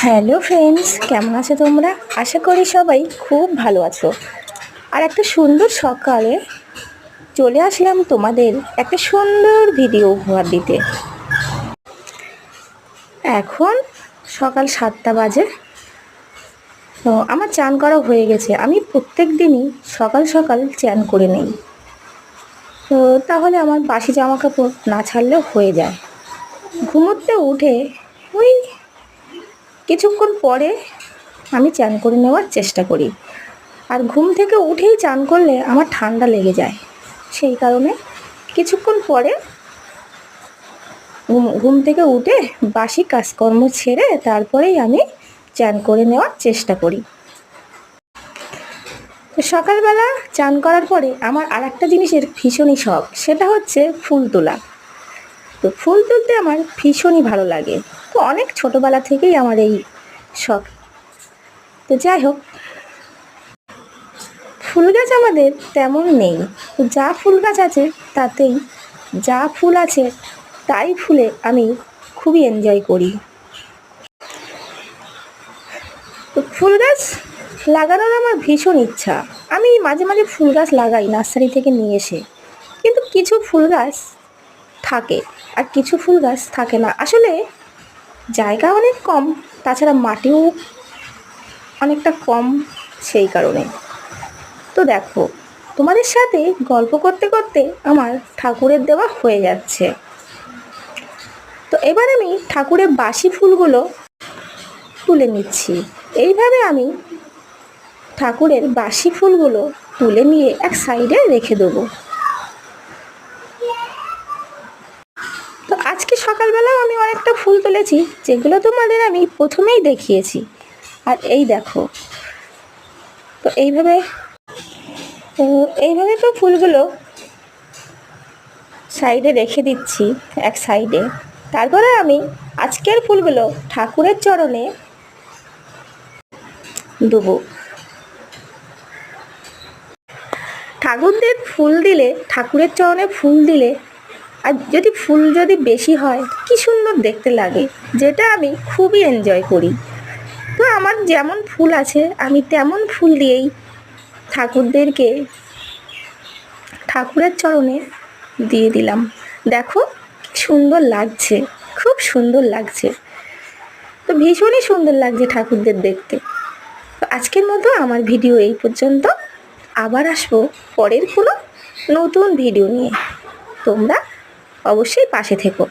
Hello friends, কেমন আছো তোমরা? আশা করি সবাই খুব ভালো আছো। আর একটা সুন্দর সকালে চলে আসলাম তোমাদের একটা সুন্দর ভিডিও উপহার দিতে। এখন সকাল 7টা বাজে। তো আমার চান করা হয়ে গেছে। আমি প্রত্যেক দিনই সকাল সকাল চান করে নেই। তো তাহলে আমার বাসি জামা কাপড় না ছাড়লেও হয়ে যায়। ঘুমোতে উঠে ওই কিছুক্ষণ পরে আমি চান করে নেওয়ার চেষ্টা করি। আর ঘুম থেকে উঠেই চান করলে আমার ঠান্ডা লেগে যায়, সেই কারণে কিছুক্ষণ পরে ঘুম থেকে উঠে বাসি কাজকর্ম ছেড়ে তারপরেই আমি চান করে নেওয়ার চেষ্টা করি। তো সকালবেলা চান করার পরে আমার আর একটা জিনিসের ভীষণই শখ, সেটা হচ্ছে ফুল তোলা। তো ফুল তুলতে আমার ভীষণই ভালো লাগে। তো অনেক ছোটোবেলা থেকেই আমার এই শখ। তো যাই হোক, ফুল গাছ আমাদের তেমন নেই। যা ফুল গাছ আছে তাতেই যা ফুল আছে তাই ফুলে আমি খুবই এনজয় করি। তো ফুল গাছ লাগানোর আমার ভীষণ ইচ্ছা। আমি মাঝে মাঝে ফুল গাছ লাগাই নার্সারি থেকে নিয়ে এসে, কিন্তু কিছু ফুল গাছ থাকে আর কিছু ফুল গাছ থাকে না। আসলে জায়গা অনেক কম, তাছাড়া মাটিও অনেকটা কম, সেই কারণে। তো দেখো, তোমাদের সাথে গল্প করতে করতে আমার ঠাকুরের দেওয়া হয়ে যাচ্ছে। তো এবার আমি ঠাকুরের বাসি ফুলগুলো তুলে নিচ্ছি। এইভাবে আমি ঠাকুরের বাসি ফুলগুলো তুলে নিয়ে এক সাইডে রেখে দেবো। তো আজকে সকালবেলাও আমি অনেকটা ফুল তুলেছি, যেগুলো তোমাদের আমি প্রথমেই দেখিয়েছি। আর এই দেখো, তো এইভাবে তো ফুলগুলো সাইডে রেখে দিচ্ছি এক সাইডে। তারপরে আমি আজকের ফুলগুলো ঠাকুরের চরণে দেবো। ঠাকুরদের ফুল দিলে, ঠাকুরের চরণে ফুল দিলে, আর ফুল যদি বেশি হয় কি সুন্দর দেখতে লাগে, যেটা আমি খুবই এনজয় করি। তো আমার যেমন ফুল আছে আমি তেমন ফুল দিয়েই ঠাকুরদেরকে ঠাকুরের চরণে দিয়ে দিলাম। দেখো কি সুন্দর লাগছে, খুব সুন্দর লাগছে। তো ভীষণই সুন্দর লাগছে ঠাকুরদের দেখতে। তো আজকের মতো আমার ভিডিও এই পর্যন্ত। আবার আসবো পরের কোনো নতুন ভিডিও নিয়ে। তোমরা অবশ্যই পাশে থেকো।